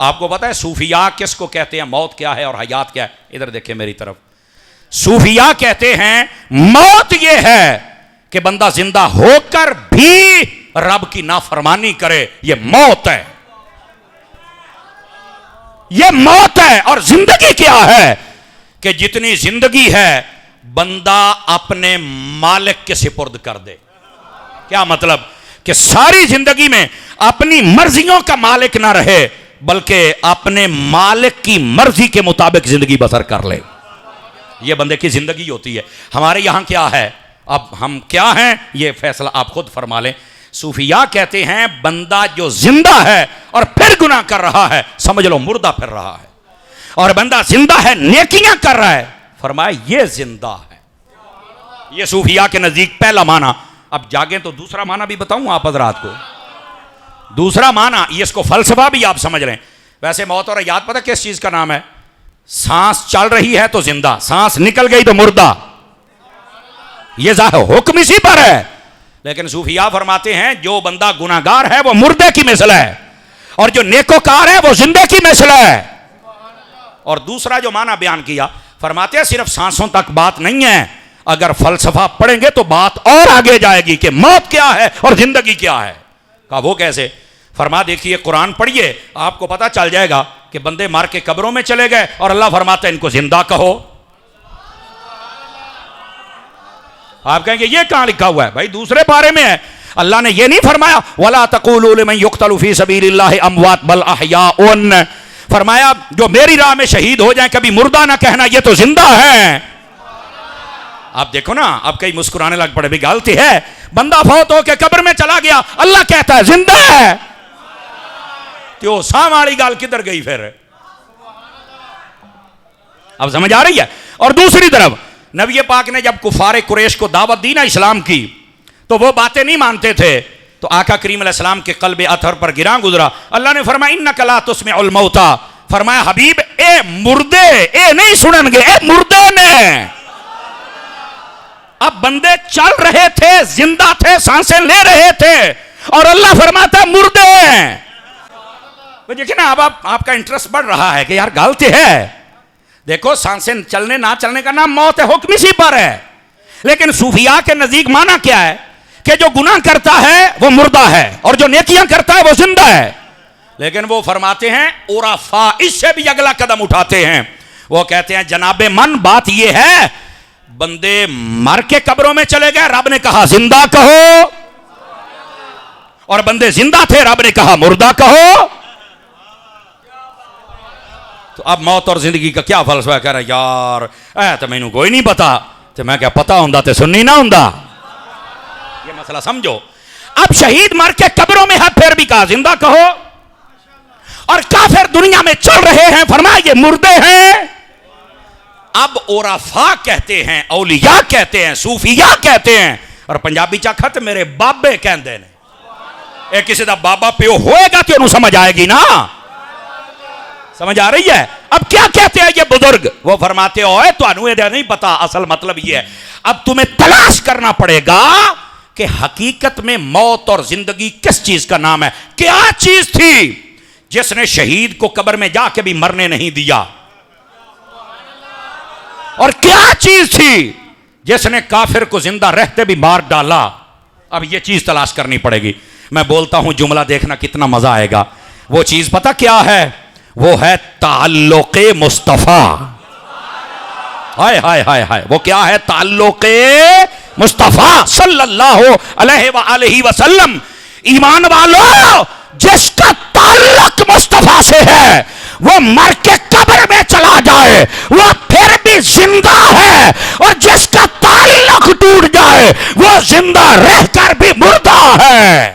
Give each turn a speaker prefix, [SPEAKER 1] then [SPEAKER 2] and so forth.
[SPEAKER 1] आपको पता है सूफिया किसको कहते हैं, मौत क्या है और हयात क्या है? इधर देखें मेरी तरफ। सूफिया कहते हैं मौत यह है कि बंदा जिंदा होकर भी रब की नाफरमानी करे, यह मौत है, यह मौत है। और जिंदगी क्या है कि जितनी जिंदगी है बंदा अपने मालिक के सिपुर्द कर दे। क्या मतलब कि सारी जिंदगी में अपनी मर्जियों का मालिक ना रहे, बल्कि अपने मालिक की मर्जी के मुताबिक जिंदगी बसर कर ले। यह बंदे की जिंदगी होती है। हमारे यहां क्या है, अब हम क्या हैं यह फैसला आप खुद फरमा लें। सूफिया कहते हैं बंदा जो जिंदा है और फिर गुनाह कर रहा है, समझ लो मुर्दा फिर रहा है। और बंदा जिंदा है नेकियां कर रहा है, फरमाया ये जिंदा है। ये सूफिया के नजदीक पहला माना। अब जागे तो दूसरा माना भी बताऊं आप हजरात को। दूसरा माना ये, इसको फलसफा भी आप समझ लें। वैसे मौत और हयात पता किस चीज का नाम है? सांस चल रही है तो जिंदा, सांस निकल गई तो मुर्दा। ये हुक्म इसी पर है। लेकिन सूफिया फरमाते हैं जो बंदा गुनाहगार है वो मुर्दे की मिसल है, और जो नेकोकार है वो जिंदे की मिसल है। और दूसरा जो माना बयान किया, फरमाते हैं सिर्फ सांसों तक बात नहीं है, अगर फलसफा पढ़ेंगे तो बात और आगे जाएगी कि मौत क्या है और जिंदगी क्या है। कहा वो कैसे? फरमा देखिए कुरान पढ़िए, आपको पता चल जाएगा कि बंदे मार के कब्रों में चले गए और अल्लाह फरमाता है इनको जिंदा कहो। आप कहेंगे ये कहां लिखा हुआ है? भाई दूसरे पारे में है। अल्लाह ने ये नहीं फरमाया वला तक़ूलू लिमन युक़्तलू फ़ी सबीलिल्लाहि अमवात बल अहयाउन। फरमाया जो मेरी राह में शहीद हो जाए कभी मुर्दा ना कहना, ये तो जिंदा है। आप देखो ना, अब कई मुस्कुराने लग पड़े। भी गलती है, बंदा फौत होकर कब्र में चला गया, अल्लाह कहता है जिंदा है, तो साम वाली गाल किधर गई फिर? अब समझ आ रही है। और दूसरी तरफ नबी पाक ने जब कुफारे कुरैश को दावत दी ना इस्लाम की, तो वो बातें नहीं मानते थे, तो आका करीम अलैहिस्सलाम के कल्बे अथर पर गिरा गुजरा। अल्लाह ने फरमाया इन्नका ला तुस्मिउल मौता। फरमाया हबीब ए मुर्दे ए नहीं सुनेंगे, ए मुर्दे ने। अब बंदे चल रहे थे, जिंदा थे, सांसें ले रहे थे, और अल्लाह फरमाता मुर्दे हैं। तो देखिए ना, अब आपका इंटरेस्ट बढ़ रहा है कि यार गलती है। देखो सांसें चलने ना चलने का नाम मौत है, हुक्म इसी पर है। लेकिन सूफिया के नजदीक माना क्या है कि जो गुनाह करता है वो मुर्दा है और जो नेकियां करता है वो जिंदा है। लेकिन वो फरमाते हैं उराफा इससे भी अगला कदम उठाते हैं। वो कहते हैं जनाबे मन बात ये है बंदे मर के कब्रों में चले गए, रब ने कहा जिंदा कहो, और बंदे जिंदा थे, रब ने कहा मुर्दा कहो। तो अब मौत और जिंदगी का क्या फलसफा? कह रहा यार ऐ तो मैनू कोई नहीं पता। तो मैं क्या पता होंदा तो सुननी ना होंदा। ये मसला समझो। अब शहीद मर के कब्रों में है, फिर भी कहा जिंदा कहो, और काफिर दुनिया में चल रहे हैं, फरमाया ये मुर्दे हैं। अब ओराफा कहते हैं, औलिया कहते हैं, सूफिया कहते हैं, और पंजाबी चा खत मेरे बाबे कहते हैं। एक किसी का बाबा प्यो होएगा तो समझ आएगी ना, समझ आ रही है। अब क्या कहते हैं ये बुजुर्ग? वो फरमाते हो तुहानू ये नहीं पता, असल मतलब ये है अब तुम्हें तलाश करना पड़ेगा कि हकीकत में मौत और जिंदगी किस चीज का नाम है। क्या चीज थी जिसने शहीद को कब्र में जाके भी मरने नहीं दिया, और क्या चीज थी जिसने काफिर को जिंदा रहते भी मार डाला? अब यह चीज तलाश करनी पड़ेगी। मैं बोलता हूं जुमला देखना कितना मजा आएगा। वो चीज पता क्या है? वो है ताल्लुक़े मुस्तफा। हाय हाय हाय हाय, वो क्या है? ताल्लुक़े मुस्तफा सल्लल्लाहु अलैहि वसल्लम। ईमान वालों, जिसका ताल्लुक मुस्तफा से है वो मर के कब्र में चला जाए वो फिर भी जिंदा है, और जिसका ताल्लुक टूट जाए वो जिंदा रहकर भी मुर्दा है।